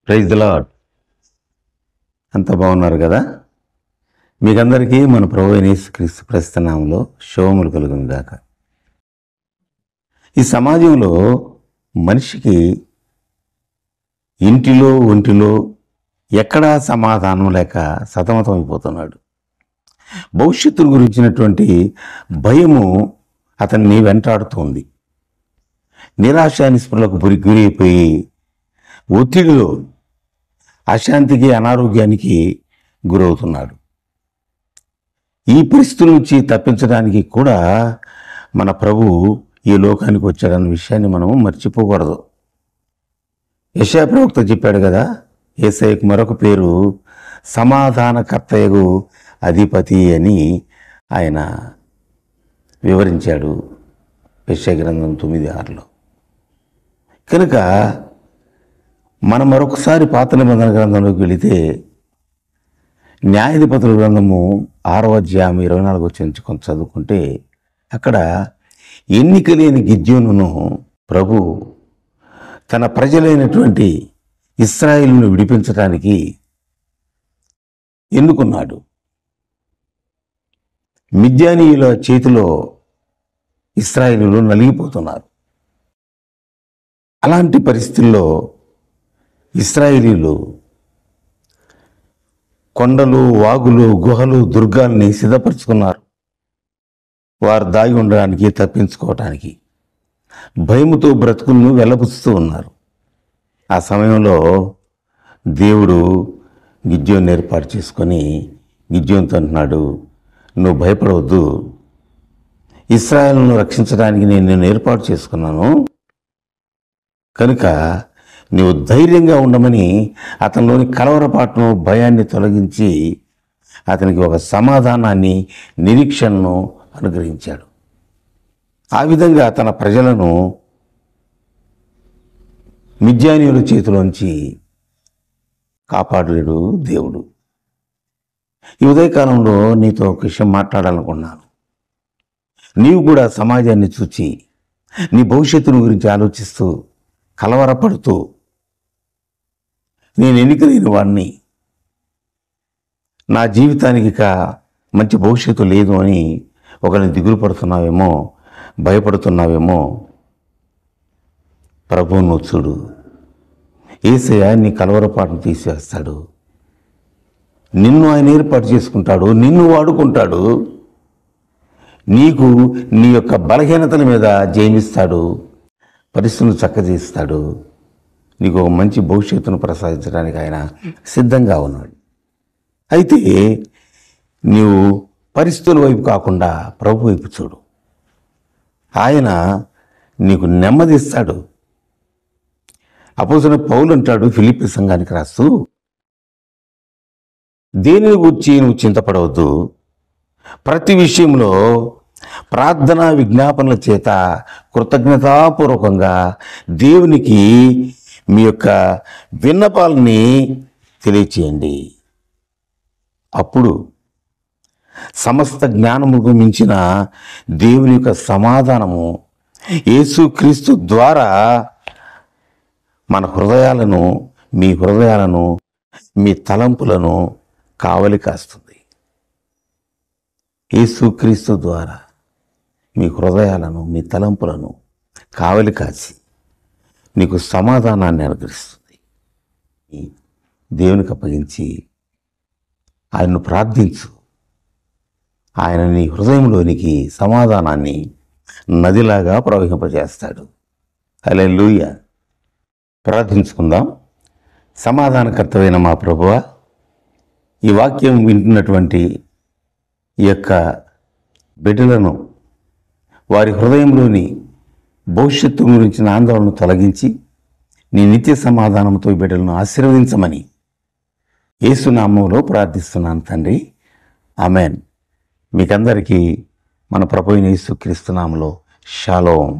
Praise the lord. అంతా బాగున్నారు కదా? మీకందరికీ మన ప్రభువైన యేసుక్రీస్తు ప్రస్తుత నామములో శుభములు కలుగును గాక. ఈ సమాజంలో మనిషికి ఇంటిలో ఒంటిలో ఎక్కడా సమాధానం లేక సతమతం అయిపోతున్నాడు. భవిష్యత్తు గురించినటువంటి భయము అతన్ని వెంటాడుతోంది. నిరాశ నిస్పృహలకు గురైపోయి ఒత్తిడిలో అశాంతికి అనారోగ్యానికి గురవుతున్నాడు. ఈ పరిస్థితుల నుంచి తప్పించడానికి కూడా మన ప్రభువు ఈ లోకానికి వచ్చాడన్న విషయాన్ని మనం మర్చిపోకూడదు. యెషయా ప్రవక్త చెప్పాడు కదా, యేసయ్యకు మరొక పేరు సమాధానకర్తయగు అధిపతి అని ఆయన వివరించాడు యెషయా గ్రంథం 9:6. కనుక మనం మరొకసారి పాత నిబంధన గ్రంథంలోకి వెళితే న్యాయాధిపతుల గ్రంథము 6వ అధ్యాయం 24 వచ్చి కొంత చదువుకుంటే అక్కడ ఎన్నిక లేని గిద్యోనును ప్రభు తన ప్రజలైనటువంటి ఇశ్రాయేలును విడిపించడానికి ఎన్నుకున్నాడు. మిద్యానీయుల చేతిలో ఇశ్రాయేలులు నలిగిపోతున్నారు. అలాంటి పరిస్థితుల్లో ఇశ్రాయేలీలు కొండలు, వాగులు, గుహలు, దుర్గాల్ని సిద్ధపరచుకున్నారు. వారు దాగి ఉండడానికి, తప్పించుకోవటానికి భయముతో బ్రతుకులను వెళ్ళబుచ్చుతూ ఉన్నారు. ఆ సమయంలో దేవుడు గిద్యోన్ని ఏర్పాటు చేసుకొని గిద్యోన్తో అంటున్నాడు, నువ్వు భయపడవద్దు, ఇశ్రాయేలును రక్షించడానికి నేను ఏర్పాటు చేసుకున్నాను, కనుక నీవు ధైర్యంగా ఉండమని అతనిలోని కలవరపాటును, భయాన్ని తొలగించి అతనికి ఒక సమాధానాన్ని, నిరీక్షణను అనుగ్రహించాడు. ఆ విధంగా తన ప్రజలను మిద్యానీయుల చేతిలోంచి కాపాడలేడు దేవుడు. ఈ ఉదయకాలంలో నీతో ఒక విషయం మాట్లాడాలనుకున్నాను. నీవు కూడా సమాజాన్ని చూచి నీ భవిష్యత్తును గురించి ఆలోచిస్తూ కలవరపడుతూ నేను ఎన్నిక లేని వాడిని, నా జీవితానికి ఇక మంచి భవిష్యత్తు లేదు అని ఒకరిని దిగులు పడుతున్నావేమో, భయపడుతున్నావేమో, ప్రభువును చూడు. యేసయ్య నీ కలవరపాటును తీసివేస్తాడు. నిన్ను ఆయన ఏర్పాటు చేసుకుంటాడు, నిన్ను వాడుకుంటాడు, నీకు నీ యొక్క బలహీనతల మీద జయమిస్తాడు, పరిస్థితులను చక్కజేస్తాడు, నీకు ఒక మంచి భవిష్యత్తును ప్రసాదించడానికి ఆయన సిద్ధంగా ఉన్నాడు. అయితే నీవు పరిస్థితుల వైపు కాకుండా ప్రభు వైపు చూడు. ఆయన నీకు నెమ్మదిస్తాడు. అపోస్తలుడైన పౌలు అంటాడు ఫిలిప్పీ సంఘానికి రాస్తూ, దేనిని గూర్చి నువ్వు చింతపడవద్దు, ప్రతి విషయంలో ప్రార్థన విజ్ఞాపనల చేత కృతజ్ఞతాపూర్వకంగా దేవునికి మీ యొక్క విన్నపాలని తెలియచేయండి. అప్పుడు సమస్త జ్ఞానముకు మించిన దేవుని యొక్క సమాధానము యేసుక్రీస్తు ద్వారా మన హృదయాలను, మీ హృదయాలను, మీ తలంపులను కావలి కాస్తుంది. యేసుక్రీస్తు ద్వారా మీ హృదయాలను, మీ తలంపులను కావలి కాచి నీకు సమాధానాన్ని అనుగ్రహిస్తుంది. దేవునికి అప్పగించి ఆయన్ను ప్రార్థించు. ఆయన నీ హృదయంలోనికి సమాధానాన్ని నదిలాగా ప్రవహింపజేస్తాడు. హల్లెలూయా. ప్రార్థించుకుందాం. సమాధానకర్తమైన మా ప్రభువా, ఈ వాక్యం వింటున్నటువంటి ఈ యొక్క బిడ్డలను, వారి హృదయంలోని భవిష్యత్తు గురించిన ఆందోళనను తొలగించి నీ నిత్య సమాధానంతో ఈ బిడ్డలను ఆశీర్వదించమని యేసు నామములో ప్రార్థిస్తున్నాను తండ్రి. ఆమెన్. మీకందరికీ మన ప్రభువైన యేసుక్రీస్తు నామములో షాలోమ్.